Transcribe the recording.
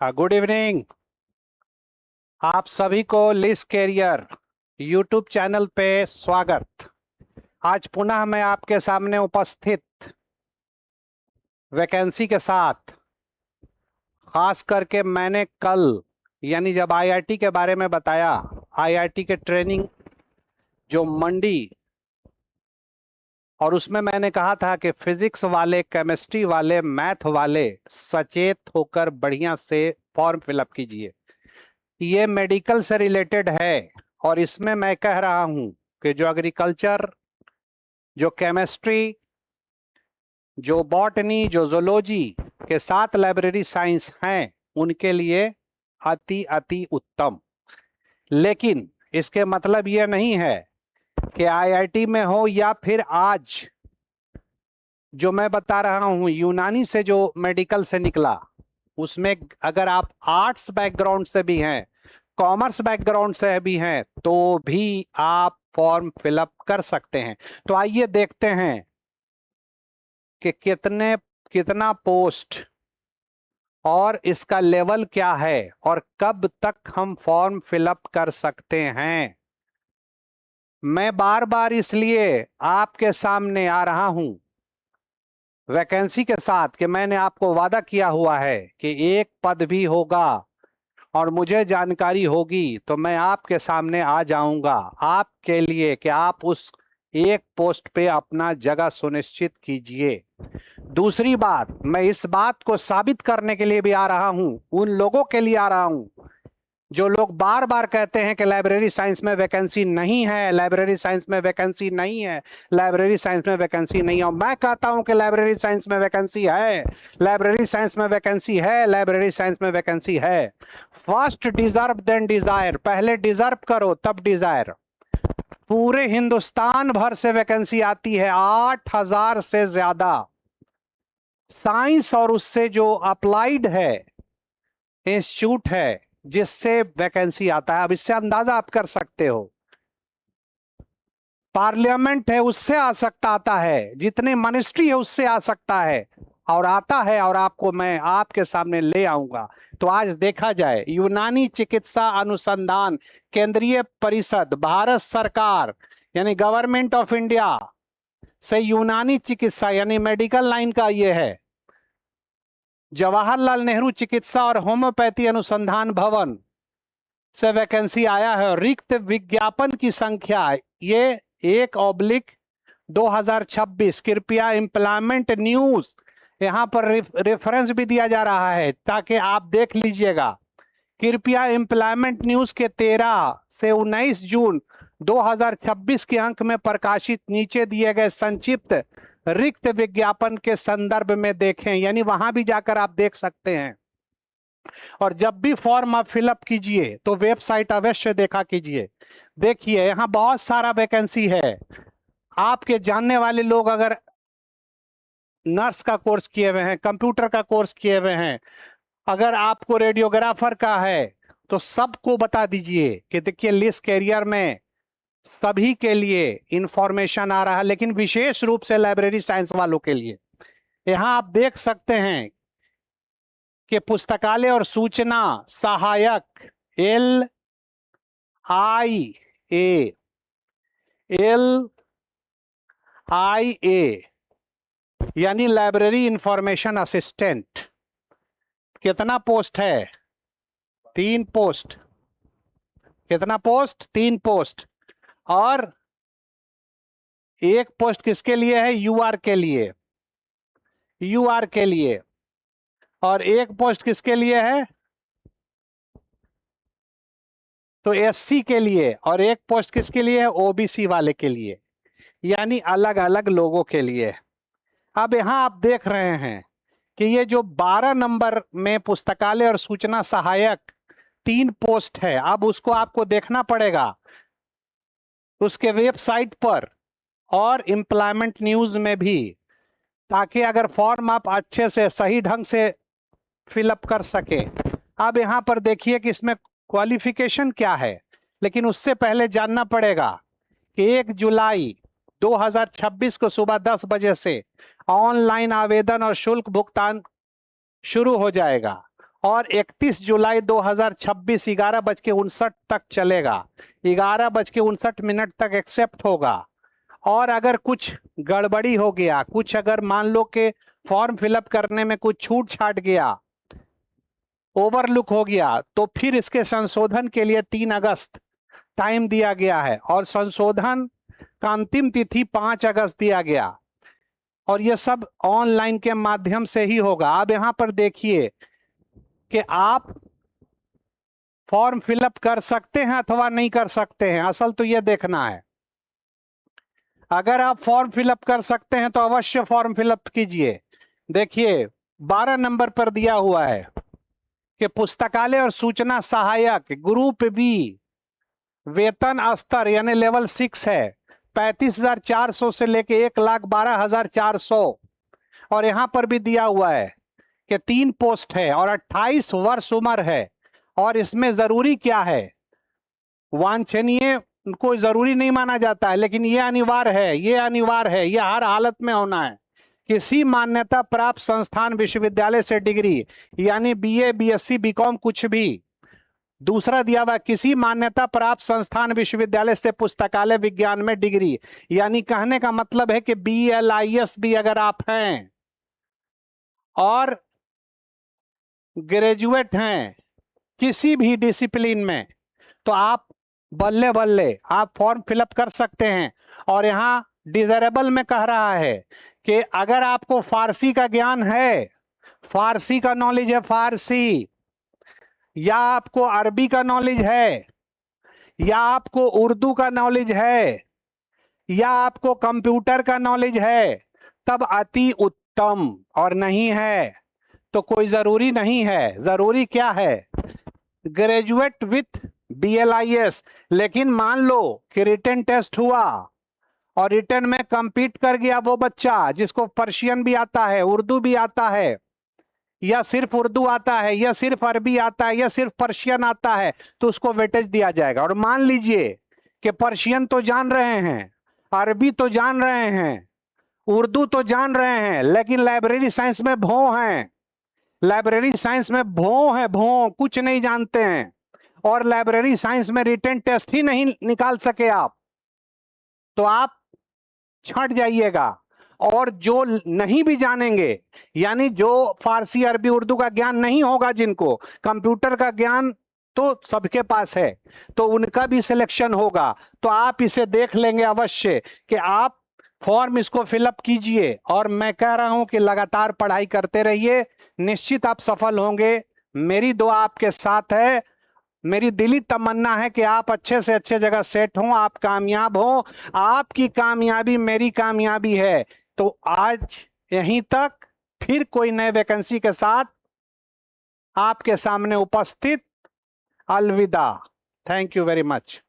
Good evening. आप सभी को लिस्ट कैरियर यूट्यूब चैनल पे स्वागत। आज पुनः मैं आपके सामने उपस्थित वैकेंसी के साथ, खास करके मैंने कल यानी जब आईआईटी के बारे में बताया, आईआईटी के ट्रेनिंग जो मंडी, और उसमें मैंने कहा था कि फिजिक्स वाले, केमिस्ट्री वाले, मैथ वाले सचेत होकर बढ़िया से फॉर्म फिलअप कीजिए। ये मेडिकल से रिलेटेड है और इसमें मैं कह रहा हूं कि जो एग्रीकल्चर, जो केमिस्ट्री, जो बॉटनी, जो जूलॉजी के साथ लाइब्रेरी साइंस हैं, उनके लिए अति अति उत्तम। लेकिन इसके मतलब यह नहीं है कि आईआईटी में हो या फिर आज जो मैं बता रहा हूं यूनानी से जो मेडिकल से निकला, उसमें अगर आप आर्ट्स बैकग्राउंड से भी हैं, कॉमर्स बैकग्राउंड से भी हैं, तो भी आप फॉर्म फिलअप कर सकते हैं। तो आइए देखते हैं कि कितना पोस्ट और इसका लेवल क्या है और कब तक हम फॉर्म फिलअप कर सकते हैं। मैं बार बार इसलिए आपके सामने आ रहा हूं वैकेंसी के साथ कि मैंने आपको वादा किया हुआ है कि एक पद भी होगा और मुझे जानकारी होगी तो मैं आपके सामने आ जाऊंगा आपके लिए कि आप उस एक पोस्ट पे अपना जगह सुनिश्चित कीजिए। दूसरी बात, मैं इस बात को साबित करने के लिए भी आ रहा हूं, उन लोगों के लिए आ रहा हूं जो लोग बार बार कहते हैं कि लाइब्रेरी साइंस में वैकेंसी नहीं है, लाइब्रेरी साइंस में वैकेंसी नहीं है, लाइब्रेरी साइंस में वैकेंसी नहीं है। और मैं कहता हूं कि लाइब्रेरी साइंस में वैकेंसी है, लाइब्रेरी साइंस में वैकेंसी है, लाइब्रेरी साइंस में वैकेंसी है। फर्स्ट डिजर्व देन डिजायर, पहले डिजर्व करो तब डिजायर। पूरे हिंदुस्तान भर से वैकेंसी आती है, 8,000 से ज्यादा। साइंस और उससे जो अप्लाइड है इंस्टीट्यूट है जिससे वैकेंसी आता है। अब इससे अंदाजा आप कर सकते हो, पार्लियामेंट है उससे आ सकता आता है, जितने मिनिस्ट्री है उससे आ सकता है और आता है, और आपको मैं आपके सामने ले आऊंगा। तो आज देखा जाए, यूनानी चिकित्सा अनुसंधान केंद्रीय परिषद, भारत सरकार यानी गवर्नमेंट ऑफ इंडिया से यूनानी चिकित्सा यानी मेडिकल लाइन का ये है, जवाहरलाल नेहरू चिकित्सा और होम्योपैथी अनुसंधान भवन से वैकेंसी आया है। रिक्त विज्ञापन की संख्या ये 1/2026। कृपया एम्प्लॉयमेंट न्यूज, यहां पर रेफरेंस भी दिया जा रहा है ताकि आप देख लीजिएगा। कृपया एम्प्लॉयमेंट न्यूज के 13 से 19 जून 2026 के अंक में प्रकाशित नीचे दिए गए संक्षिप्त रिक्त विज्ञापन के संदर्भ में देखें, यानी वहां भी जाकर आप देख सकते हैं। और जब भी फॉर्म आप फिलअप कीजिए तो वेबसाइट अवश्य देखा कीजिए। देखिए यहां बहुत सारा वैकेंसी है। आपके जानने वाले लोग अगर नर्स का कोर्स किए हुए हैं, कंप्यूटर का कोर्स किए हुए हैं, अगर आपको रेडियोग्राफर का है, तो सबको बता दीजिए कि देखिए लिस्ट कैरियर में सभी के लिए इंफॉर्मेशन आ रहा है, लेकिन विशेष रूप से लाइब्रेरी साइंस वालों के लिए। यहां आप देख सकते हैं कि पुस्तकालय और सूचना सहायक LIA, यानी लाइब्रेरी इंफॉर्मेशन असिस्टेंट। कितना पोस्ट है? 3 पोस्ट। कितना पोस्ट? 3 पोस्ट। और एक पोस्ट किसके लिए है? यूआर के लिए, यूआर के लिए। और एक पोस्ट किसके लिए है? तो एससी के लिए। और एक पोस्ट किसके लिए है? ओबीसी वाले के लिए, यानी अलग अलग लोगों के लिए। अब यहां आप देख रहे हैं कि ये जो 12 नंबर में पुस्तकालय और सूचना सहायक 3 पोस्ट है, अब उसको आपको देखना पड़ेगा उसके वेबसाइट पर और एम्प्लॉयमेंट न्यूज में भी, ताकि अगर फॉर्म आप अच्छे से सही ढंग से फिलअप कर सके। अब यहां पर देखिए कि इसमें क्वालिफिकेशन क्या है, लेकिन उससे पहले जानना पड़ेगा कि 1 जुलाई 2026 को सुबह 10 बजे से ऑनलाइन आवेदन और शुल्क भुगतान शुरू हो जाएगा। और 31 जुलाई 2026 11:59 तक चलेगा। 11:59 तक एक्सेप्ट होगा। और अगर कुछ गड़बड़ी हो गया, कुछ अगर मान लो कि फॉर्म फिलअप करने में कुछ छूट छाट गया, ओवरलुक हो गया, तो फिर इसके संशोधन के लिए 3 अगस्त टाइम दिया गया है और संशोधन का अंतिम तिथि 5 अगस्त दिया गया। और यह सब ऑनलाइन के माध्यम से ही होगा। अब यहां पर देखिए कि आप फॉर्म फिलअप कर सकते हैं अथवा नहीं कर सकते हैं, असल तो यह देखना है। अगर आप फॉर्म फिलअप कर सकते हैं तो अवश्य फॉर्म फिलअप कीजिए। देखिए 12 नंबर पर दिया हुआ है कि पुस्तकालय और सूचना सहायक ग्रुप बी वेतन स्तर यानी लेवल 6 है 35,400 से लेके 1,12,400। और यहां पर भी दिया हुआ है कि 3 पोस्ट है और 28 वर्ष उम्र है। और इसमें जरूरी क्या है, वांछनीय कोई जरूरी नहीं माना जाता है, लेकिन यह अनिवार्य है, यह अनिवार्य है, यह हर हालत में होना है। किसी मान्यता प्राप्त संस्थान विश्वविद्यालय से डिग्री यानी बीए, बीएससी, बीकॉम कुछ भी। दूसरा दिया हुआ किसी मान्यता प्राप्त संस्थान विश्वविद्यालय से पुस्तकालय विज्ञान में डिग्री, यानी कहने का मतलब है कि BLIS भी अगर आप हैं और ग्रेजुएट हैं किसी भी डिसिप्लिन में, तो आप बल्ले बल्ले आप फॉर्म फिलअप कर सकते हैं। और यहां डिजरेबल में कह रहा है कि अगर आपको फारसी का ज्ञान है, फारसी का नॉलेज है, फारसी, या आपको अरबी का नॉलेज है, या आपको उर्दू का नॉलेज है, या आपको कंप्यूटर का नॉलेज है, तब अति उत्तम। और नहीं है तो कोई जरूरी नहीं है। जरूरी क्या है, ग्रेजुएट विथ BLIS। लेकिन मान लो कि रिटन टेस्ट हुआ और रिटन में कंपीट कर गया वो बच्चा जिसको पर्शियन भी आता है, उर्दू भी आता है, या सिर्फ उर्दू आता है, या सिर्फ अरबी आता है, या सिर्फ पर्शियन आता है, तो उसको वेटेज दिया जाएगा। और मान लीजिए कि पर्शियन तो जान रहे हैं, अरबी तो जान रहे हैं, उर्दू तो जान रहे हैं, लेकिन लाइब्रेरी साइंस में भों हैं, लाइब्रेरी साइंस में भों है, भों कुछ नहीं जानते हैं, और लाइब्रेरी साइंस में रिटन टेस्ट ही नहीं निकाल सके आप, तो आप छट जाइएगा। और जो नहीं भी जानेंगे, यानी जो फारसी, अरबी, उर्दू का ज्ञान नहीं होगा, जिनको कंप्यूटर का ज्ञान तो सबके पास है, तो उनका भी सिलेक्शन होगा। तो आप इसे देख लेंगे अवश्य कि आप फॉर्म इसको फिलअप कीजिए। और मैं कह रहा हूं कि लगातार पढ़ाई करते रहिए, निश्चित आप सफल होंगे। मेरी दुआ आपके साथ है। मेरी दिली तमन्ना है कि आप अच्छे से अच्छे जगह सेट हों, आप कामयाब हों। आपकी कामयाबी मेरी कामयाबी है। तो आज यहीं तक, फिर कोई नए वैकेंसी के साथ आपके सामने उपस्थित। अलविदा। Thank you very much.